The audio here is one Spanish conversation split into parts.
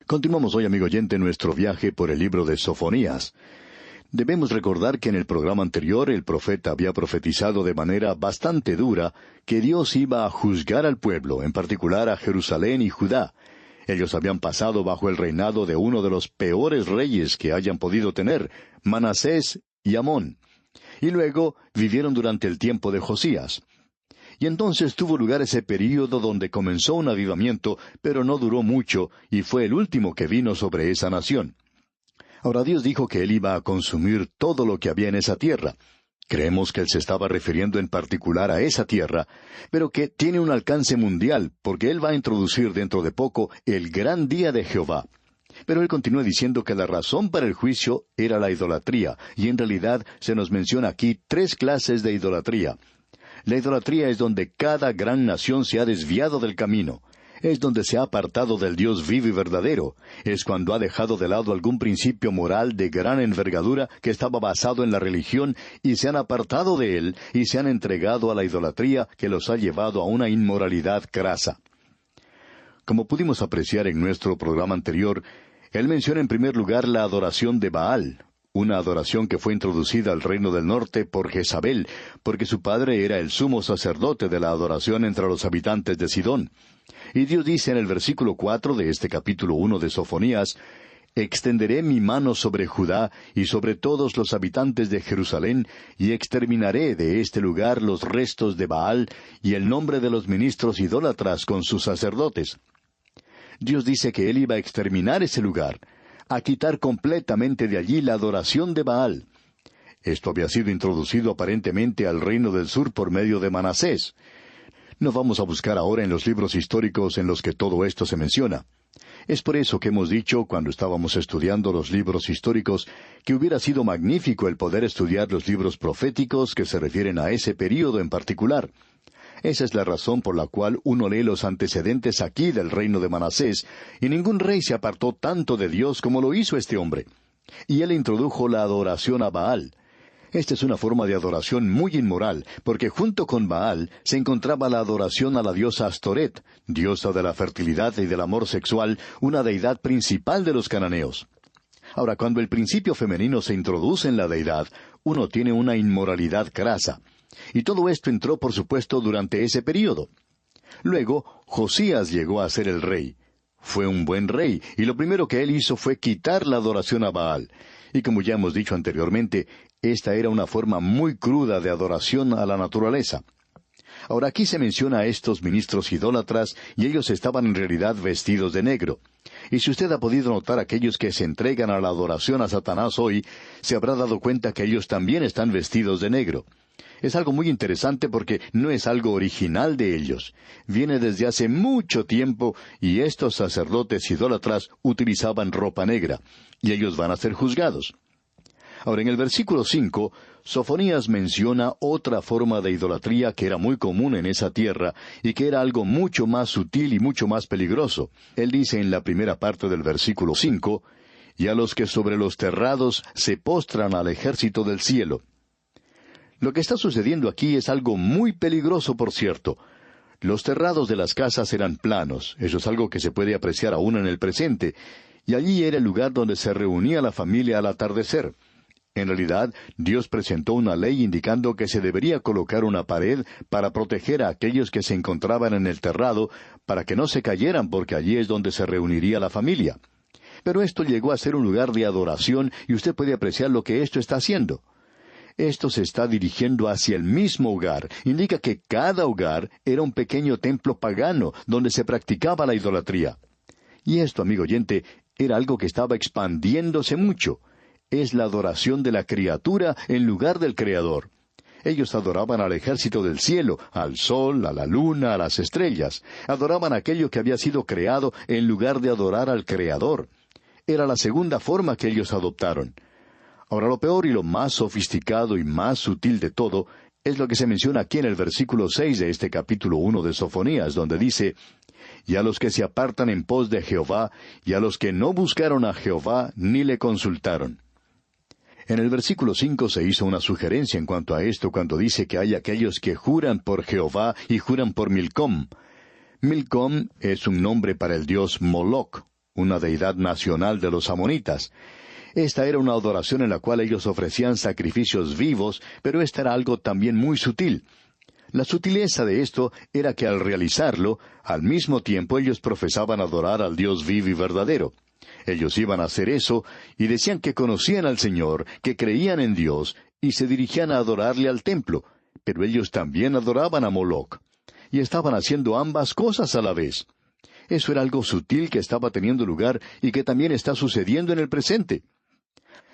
Continuamos hoy, amigo oyente, nuestro viaje por el libro de Sofonías. Debemos recordar que en el programa anterior el profeta había profetizado de manera bastante dura que Dios iba a juzgar al pueblo, en particular a Jerusalén y Judá. Ellos habían pasado bajo el reinado de uno de los peores reyes que hayan podido tener, Manasés y Amón. Y luego vivieron durante el tiempo de Josías. Y entonces tuvo lugar ese período donde comenzó un avivamiento, pero no duró mucho, y fue el último que vino sobre esa nación. Ahora Dios dijo que Él iba a consumir todo lo que había en esa tierra. Creemos que Él se estaba refiriendo en particular a esa tierra, pero que tiene un alcance mundial, porque Él va a introducir dentro de poco el gran día de Jehová. Pero Él continúa diciendo que la razón para el juicio era la idolatría, y en realidad se nos menciona aquí 3 clases de idolatría. La idolatría es donde cada gran nación se ha desviado del camino. Es donde se ha apartado del Dios vivo y verdadero. Es cuando ha dejado de lado algún principio moral de gran envergadura que estaba basado en la religión y se han apartado de él y se han entregado a la idolatría que los ha llevado a una inmoralidad crasa. Como pudimos apreciar en nuestro programa anterior, él menciona en primer lugar la adoración de Baal, una adoración que fue introducida al reino del norte por Jezabel, porque su padre era el sumo sacerdote de la adoración entre los habitantes de Sidón. Y Dios dice en el versículo 4 de este capítulo 1 de Sofonías, «Extenderé mi mano sobre Judá y sobre todos los habitantes de Jerusalén, y exterminaré de este lugar los restos de Baal y el nombre de los ministros idólatras con sus sacerdotes». Dios dice que Él iba a exterminar ese lugar, a quitar completamente de allí la adoración de Baal. Esto había sido introducido aparentemente al reino del sur por medio de Manasés. No vamos a buscar ahora en los libros históricos en los que todo esto se menciona. Es por eso que hemos dicho, cuando estábamos estudiando los libros históricos, que hubiera sido magnífico el poder estudiar los libros proféticos que se refieren a ese período en particular. Esa es la razón por la cual uno lee los antecedentes aquí del reino de Manasés, y ningún rey se apartó tanto de Dios como lo hizo este hombre. Y él introdujo la adoración a Baal. Esta es una forma de adoración muy inmoral, porque junto con Baal se encontraba la adoración a la diosa Astoret, diosa de la fertilidad y del amor sexual, una deidad principal de los cananeos. Ahora, cuando el principio femenino se introduce en la deidad, uno tiene una inmoralidad crasa. Y todo esto entró, por supuesto, durante ese período. Luego, Josías llegó a ser el rey. Fue un buen rey, y lo primero que él hizo fue quitar la adoración a Baal. Y como ya hemos dicho anteriormente, esta era una forma muy cruda de adoración a la naturaleza. Ahora aquí se menciona a estos ministros idólatras, y ellos estaban en realidad vestidos de negro. Y si usted ha podido notar aquellos que se entregan a la adoración a Satanás hoy, se habrá dado cuenta que ellos también están vestidos de negro. Es algo muy interesante porque no es algo original de ellos. Viene desde hace mucho tiempo y estos sacerdotes idólatras utilizaban ropa negra, y ellos van a ser juzgados. Ahora, en el versículo 5, Sofonías menciona otra forma de idolatría que era muy común en esa tierra y que era algo mucho más sutil y mucho más peligroso. Él dice en la primera parte del versículo 5, «Y a los que sobre los terrados se postran al ejército del cielo». Lo que está sucediendo aquí es algo muy peligroso, por cierto. Los terrados de las casas eran planos, eso es algo que se puede apreciar aún en el presente, y allí era el lugar donde se reunía la familia al atardecer. En realidad, Dios presentó una ley indicando que se debería colocar una pared para proteger a aquellos que se encontraban en el terrado, para que no se cayeran, porque allí es donde se reuniría la familia. Pero esto llegó a ser un lugar de adoración, y usted puede apreciar lo que esto está haciendo. Esto se está dirigiendo hacia el mismo hogar. Indica que cada hogar era un pequeño templo pagano donde se practicaba la idolatría. Y esto, amigo oyente, era algo que estaba expandiéndose mucho. Es la adoración de la criatura en lugar del Creador. Ellos adoraban al ejército del cielo, al sol, a la luna, a las estrellas. Adoraban aquello que había sido creado en lugar de adorar al Creador. Era la segunda forma que ellos adoptaron. Ahora, lo peor y lo más sofisticado y más sutil de todo es lo que se menciona aquí en el versículo 6 de este capítulo 1 de Sofonías, donde dice, «Y a los que se apartan en pos de Jehová, y a los que no buscaron a Jehová, ni le consultaron». En el versículo 5 se hizo una sugerencia en cuanto a esto cuando dice que hay aquellos que juran por Jehová y juran por Milcom. Milcom es un nombre para el dios Moloc, una deidad nacional de los amonitas. Esta era una adoración en la cual ellos ofrecían sacrificios vivos, pero esta era algo también muy sutil. La sutileza de esto era que al realizarlo, al mismo tiempo ellos profesaban adorar al Dios vivo y verdadero. Ellos iban a hacer eso y decían que conocían al Señor, que creían en Dios, y se dirigían a adorarle al templo, pero ellos también adoraban a Moloc. Y estaban haciendo ambas cosas a la vez. Eso era algo sutil que estaba teniendo lugar y que también está sucediendo en el presente.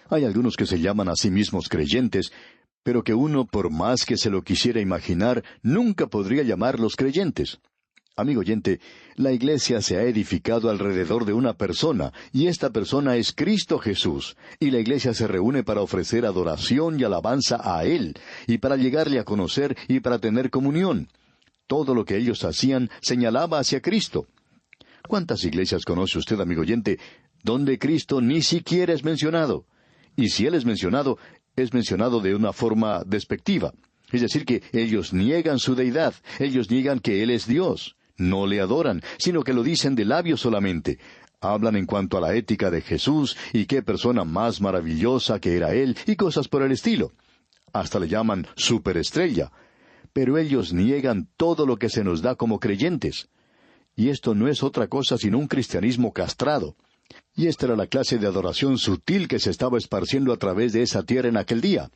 Hay algunos que se llaman a sí mismos creyentes, pero que uno, por más que se lo quisiera imaginar, nunca podría llamarlos creyentes. Amigo oyente, la iglesia se ha edificado alrededor de una persona, y esta persona es Cristo Jesús, y la iglesia se reúne para ofrecer adoración y alabanza a Él, y para llegarle a conocer y para tener comunión. Todo lo que ellos hacían señalaba hacia Cristo. ¿Cuántas iglesias conoce usted, amigo oyente, donde Cristo ni siquiera es mencionado? Y si Él es mencionado de una forma despectiva. Es decir, que ellos niegan su deidad, ellos niegan que Él es Dios. No le adoran, sino que lo dicen de labios solamente. Hablan en cuanto a la ética de Jesús y qué persona más maravillosa que era Él y cosas por el estilo. Hasta le llaman superestrella. Pero ellos niegan todo lo que se nos da como creyentes. Y esto no es otra cosa sino un cristianismo castrado. Y esta era la clase de adoración sutil que se estaba esparciendo a través de esa tierra en aquel día.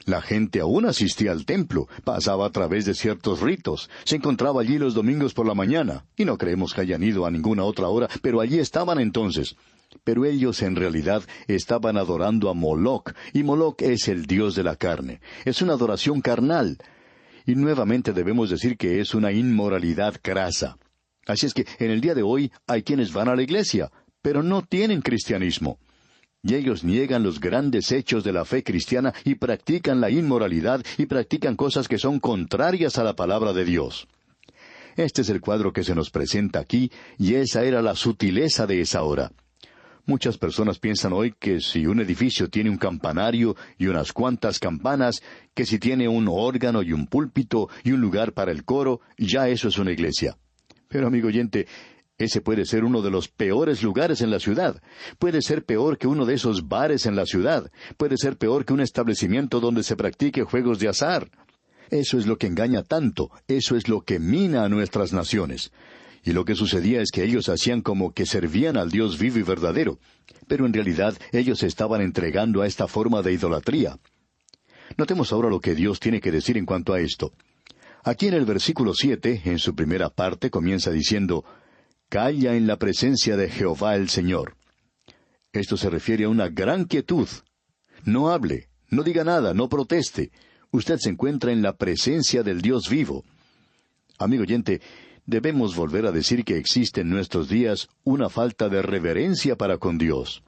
La gente aún asistía al templo, pasaba a través de ciertos ritos, se encontraba allí los domingos por la mañana, y no creemos que hayan ido a ninguna otra hora, pero allí estaban entonces. Pero ellos en realidad estaban adorando a Moloc, y Moloc es el dios de la carne. Es una adoración carnal. Y nuevamente debemos decir que es una inmoralidad crasa. Así es que en el día de hoy hay quienes van a la iglesia, pero no tienen cristianismo. Y ellos niegan los grandes hechos de la fe cristiana y practican la inmoralidad y practican cosas que son contrarias a la palabra de Dios. Este es el cuadro que se nos presenta aquí, y esa era la sutileza de esa hora. Muchas personas piensan hoy que si un edificio tiene un campanario y unas cuantas campanas, que si tiene un órgano y un púlpito y un lugar para el coro, ya eso es una iglesia. Pero amigo oyente, ese puede ser uno de los peores lugares en la ciudad. Puede ser peor que uno de esos bares en la ciudad. Puede ser peor que un establecimiento donde se practique juegos de azar. Eso es lo que engaña tanto. Eso es lo que mina a nuestras naciones. Y lo que sucedía es que ellos hacían como que servían al Dios vivo y verdadero. Pero en realidad ellos se estaban entregando a esta forma de idolatría. Notemos ahora lo que Dios tiene que decir en cuanto a esto. Aquí en el versículo 7, en su primera parte, comienza diciendo: «Calla en la presencia de Jehová el Señor». Esto se refiere a una gran quietud. No hable, no diga nada, no proteste. Usted se encuentra en la presencia del Dios vivo. Amigo oyente, debemos volver a decir que existe en nuestros días una falta de reverencia para con Dios.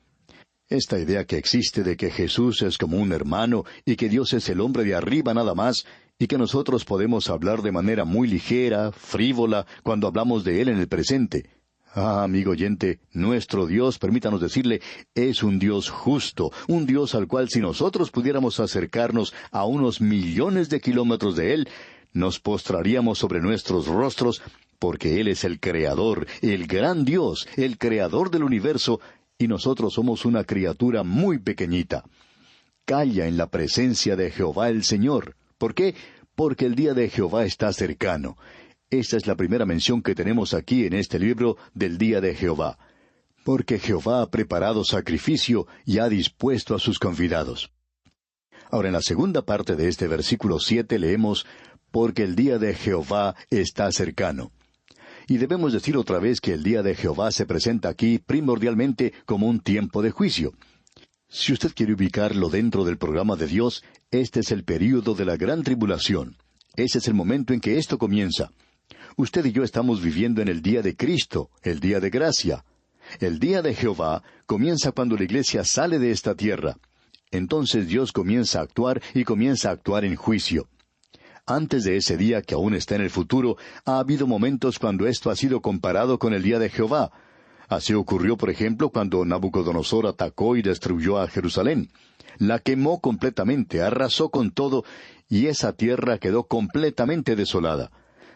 Esta idea que existe de que Jesús es como un hermano y que Dios es el hombre de arriba nada más, y que nosotros podemos hablar de manera muy ligera, frívola, cuando hablamos de Él en el presente. Ah, amigo oyente, nuestro Dios, permítanos decirle, es un Dios justo, un Dios al cual si nosotros pudiéramos acercarnos a unos millones de kilómetros de Él, nos postraríamos sobre nuestros rostros, porque Él es el Creador, el gran Dios, el Creador del universo, y nosotros somos una criatura muy pequeñita. Calla en la presencia de Jehová el Señor. ¿Por qué? Porque el día de Jehová está cercano. Esta es la primera mención que tenemos aquí en este libro del día de Jehová. Porque Jehová ha preparado sacrificio y ha dispuesto a sus convidados. Ahora, en la segunda parte de este versículo 7 leemos: porque el día de Jehová está cercano. Y debemos decir otra vez que el día de Jehová se presenta aquí primordialmente como un tiempo de juicio. Si usted quiere ubicarlo dentro del programa de Dios, este es el período de la gran tribulación. Ese es el momento en que esto comienza. Usted y yo estamos viviendo en el día de Cristo, el día de gracia. El día de Jehová comienza cuando la iglesia sale de esta tierra. Entonces Dios comienza a actuar y comienza a actuar en juicio. Antes de ese día que aún está en el futuro, ha habido momentos cuando esto ha sido comparado con el día de Jehová. Así ocurrió, por ejemplo, cuando Nabucodonosor atacó y destruyó a Jerusalén. La quemó completamente, arrasó con todo, y esa tierra quedó completamente desolada.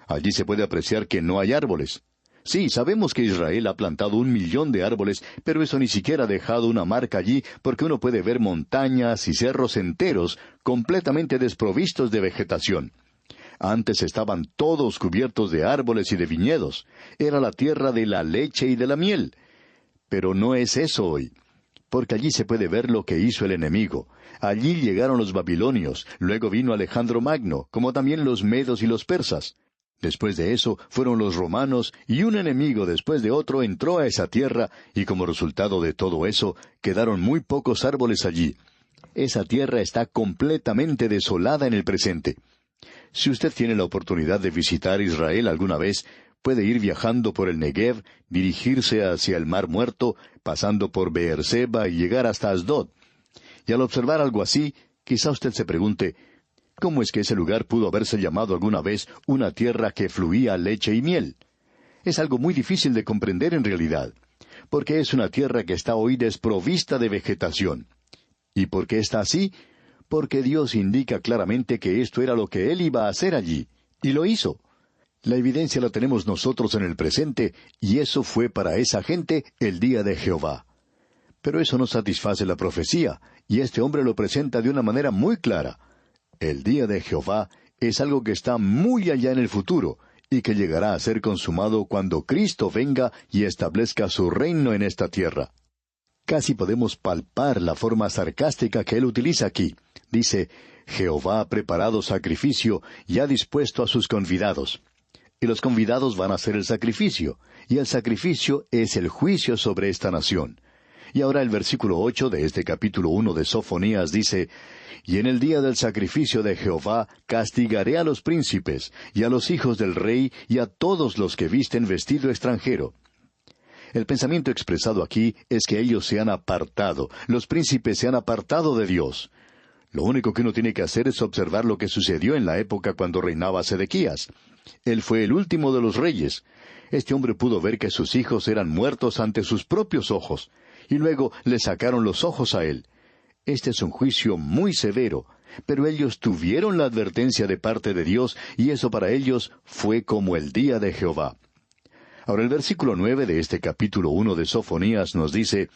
Allí se puede apreciar que no hay árboles. Sí, sabemos que Israel ha plantado 1 millón de árboles, pero eso ni siquiera ha dejado una marca allí, porque uno puede ver montañas y cerros enteros completamente desprovistos de vegetación. Antes estaban todos cubiertos de árboles y de viñedos. Era la tierra de la leche y de la miel. Pero no es eso hoy, porque allí se puede ver lo que hizo el enemigo. Allí llegaron los babilonios, luego vino Alejandro Magno, como también los medos y los persas. Después de eso fueron los romanos, y un enemigo después de otro entró a esa tierra, y como resultado de todo eso, quedaron muy pocos árboles allí. Esa tierra está completamente desolada en el presente. Si usted tiene la oportunidad de visitar Israel alguna vez, puede ir viajando por el Negev, dirigirse hacia el Mar Muerto, pasando por Beerseba y llegar hasta Asdod. Y al observar algo así, quizá usted se pregunte, ¿cómo es que ese lugar pudo haberse llamado alguna vez una tierra que fluía leche y miel? Es algo muy difícil de comprender en realidad, porque es una tierra que está hoy desprovista de vegetación. ¿Y por qué está así? Porque Dios indica claramente que esto era lo que Él iba a hacer allí, y lo hizo. La evidencia la tenemos nosotros en el presente, y eso fue para esa gente el día de Jehová. Pero eso no satisface la profecía, y este hombre lo presenta de una manera muy clara. El día de Jehová es algo que está muy allá en el futuro, y que llegará a ser consumado cuando Cristo venga y establezca su reino en esta tierra. Casi podemos palpar la forma sarcástica que él utiliza aquí. Dice, Jehová ha preparado sacrificio y ha dispuesto a sus convidados. Y los convidados van a hacer el sacrificio, y el sacrificio es el juicio sobre esta nación. Y ahora el versículo 8 de este capítulo 1 de Sofonías dice, Y en el día del sacrificio de Jehová castigaré a los príncipes, y a los hijos del rey, y a todos los que visten vestido extranjero. El pensamiento expresado aquí es que ellos se han apartado, los príncipes se han apartado de Dios. Lo único que uno tiene que hacer es observar lo que sucedió en la época cuando reinaba Sedequías. Él fue el último de los reyes. Este hombre pudo ver que sus hijos eran muertos ante sus propios ojos, y luego le sacaron los ojos a él. Este es un juicio muy severo, pero ellos tuvieron la advertencia de parte de Dios, y eso para ellos fue como el día de Jehová. Ahora el versículo 9 de este capítulo 1 de Sofonías nos dice,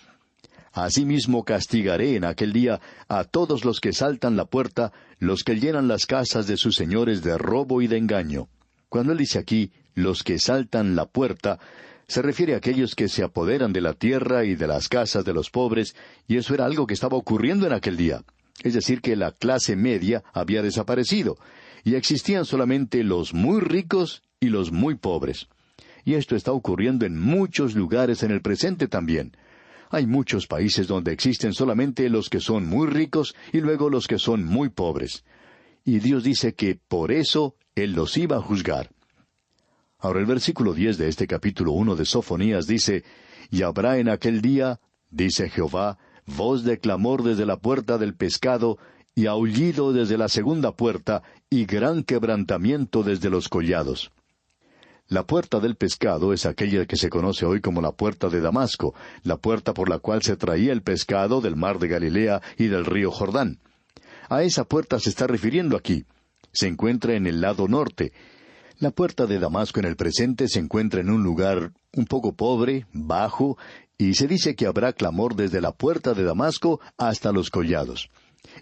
Asimismo castigaré en aquel día a todos los que saltan la puerta, los que llenan las casas de sus señores de robo y de engaño. Cuando él dice aquí, los que saltan la puerta, se refiere a aquellos que se apoderan de la tierra y de las casas de los pobres, y eso era algo que estaba ocurriendo en aquel día. Es decir, que la clase media había desaparecido, y existían solamente los muy ricos y los muy pobres. Y esto está ocurriendo en muchos lugares en el presente también. Hay muchos países donde existen solamente los que son muy ricos y luego los que son muy pobres. Y Dios dice que por eso Él los iba a juzgar. Ahora el versículo 10 de este capítulo 1 de Sofonías dice, Y habrá en aquel día, dice Jehová, voz de clamor desde la puerta del pescado, y aullido desde la segunda puerta, y gran quebrantamiento desde los collados. La puerta del pescado es aquella que se conoce hoy como la puerta de Damasco, la puerta por la cual se traía el pescado del mar de Galilea y del río Jordán. A esa puerta se está refiriendo aquí. Se encuentra en el lado norte. La puerta de Damasco en el presente se encuentra en un lugar un poco pobre, bajo, y se dice que habrá clamor desde la puerta de Damasco hasta los collados.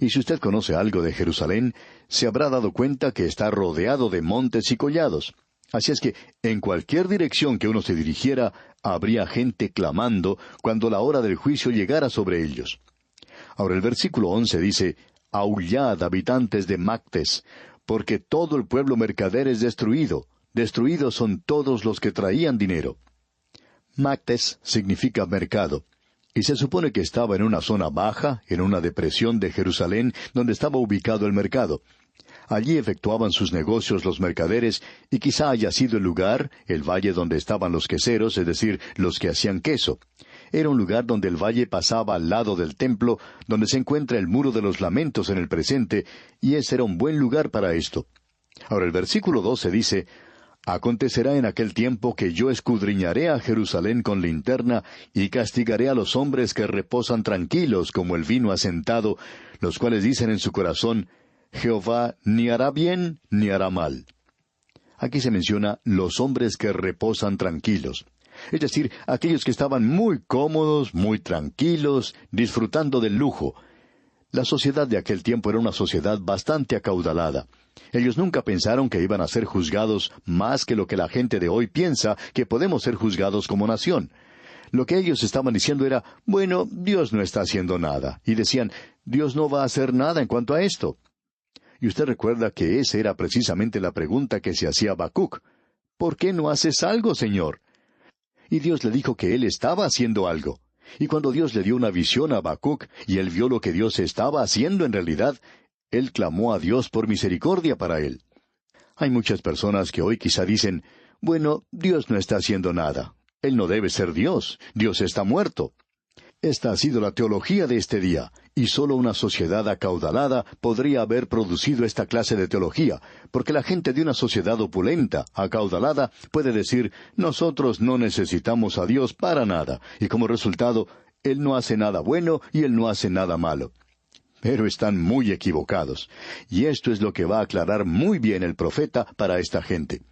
Y si usted conoce algo de Jerusalén, se habrá dado cuenta que está rodeado de montes y collados. Así es que, en cualquier dirección que uno se dirigiera, habría gente clamando cuando la hora del juicio llegara sobre ellos. Ahora el versículo 11 dice, Aullad, habitantes de Mactes, porque todo el pueblo mercader es destruido. Destruidos son todos los que traían dinero. Mactes significa mercado, y se supone que estaba en una zona baja, en una depresión de Jerusalén, donde estaba ubicado el mercado. Allí efectuaban sus negocios los mercaderes, y quizá haya sido el lugar, el valle donde estaban los queseros, es decir, los que hacían queso. Era un lugar donde el valle pasaba al lado del templo, donde se encuentra el muro de los lamentos en el presente, y ese era un buen lugar para esto. Ahora el versículo 12 dice, Acontecerá en aquel tiempo que yo escudriñaré a Jerusalén con linterna, y castigaré a los hombres que reposan tranquilos como el vino asentado, los cuales dicen en su corazón, Jehová ni hará bien ni hará mal. Aquí se menciona los hombres que reposan tranquilos. Es decir, aquellos que estaban muy cómodos, muy tranquilos, disfrutando del lujo. La sociedad de aquel tiempo era una sociedad bastante acaudalada. Ellos nunca pensaron que iban a ser juzgados más que lo que la gente de hoy piensa que podemos ser juzgados como nación. Lo que ellos estaban diciendo era, bueno, Dios no está haciendo nada. Y decían, Dios no va a hacer nada en cuanto a esto. Y usted recuerda que esa era precisamente la pregunta que se hacía Habacuc. ¿Por qué no haces algo, Señor? Y Dios le dijo que Él estaba haciendo algo. Y cuando Dios le dio una visión a Habacuc, y él vio lo que Dios estaba haciendo en realidad, él clamó a Dios por misericordia para él. Hay muchas personas que hoy quizá dicen, bueno, Dios no está haciendo nada. Él no debe ser Dios. Dios está muerto. Esta ha sido la teología de este día, y solo una sociedad acaudalada podría haber producido esta clase de teología, porque la gente de una sociedad opulenta, acaudalada, puede decir, nosotros no necesitamos a Dios para nada, y como resultado, Él no hace nada bueno y Él no hace nada malo. Pero están muy equivocados, y esto es lo que va a aclarar muy bien el profeta para esta gente.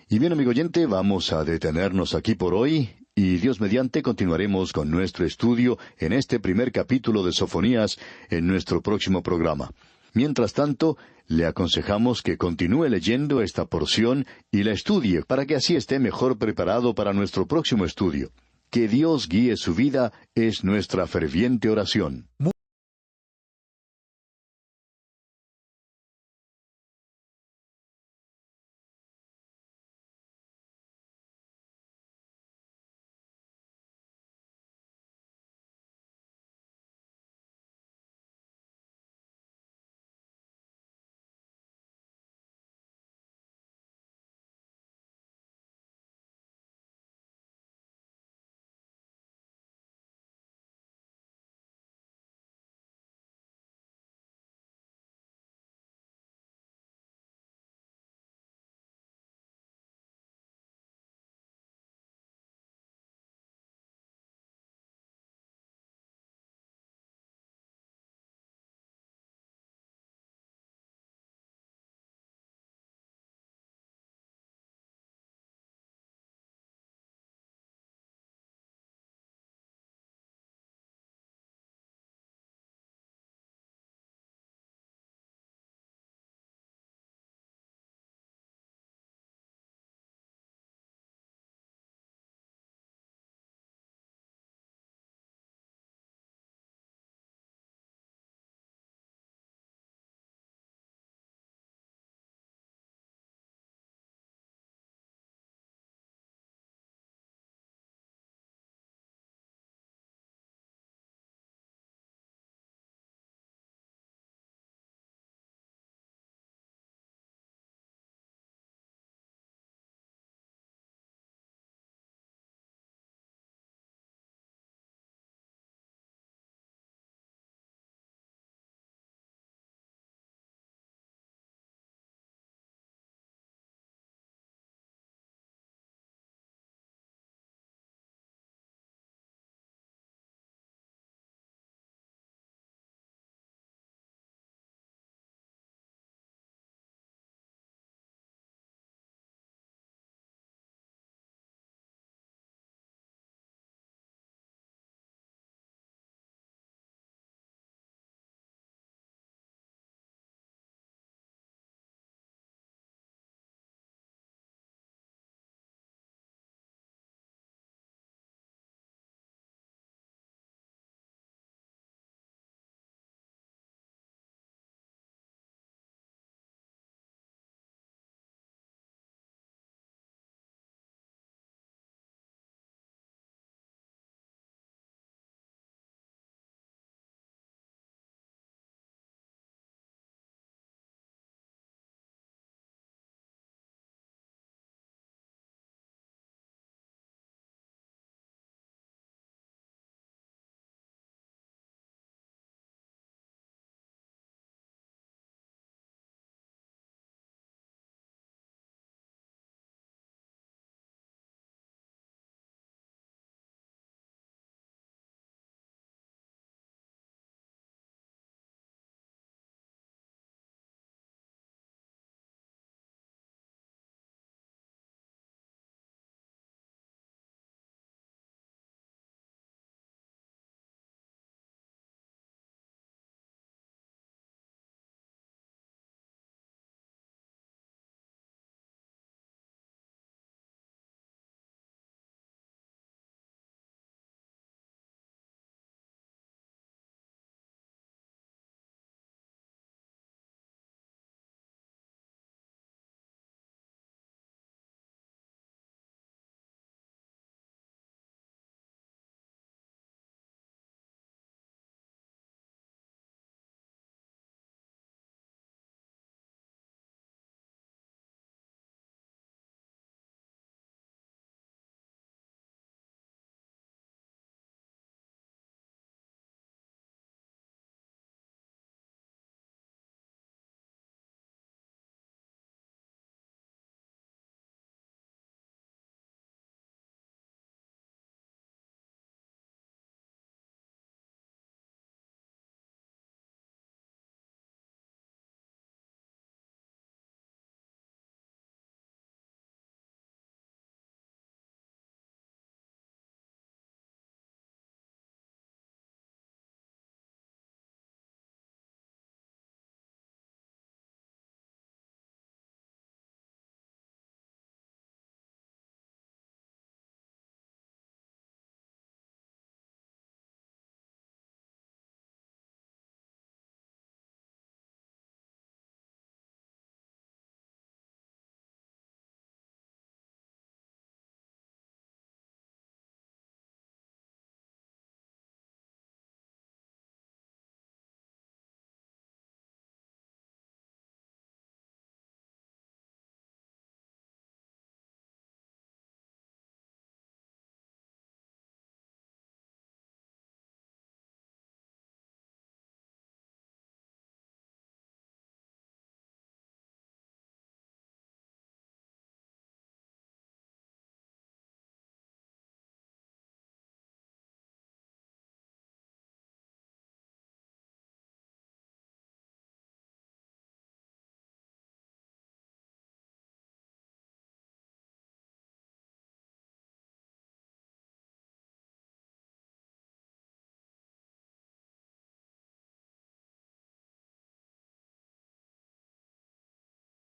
Y bien, amigo oyente, vamos a detenernos aquí por hoy, y Dios mediante continuaremos con nuestro estudio en este primer capítulo de Sofonías en nuestro próximo programa. Mientras tanto, le aconsejamos que continúe leyendo esta porción y la estudie para que así esté mejor preparado para nuestro próximo estudio. Que Dios guíe su vida es nuestra ferviente oración.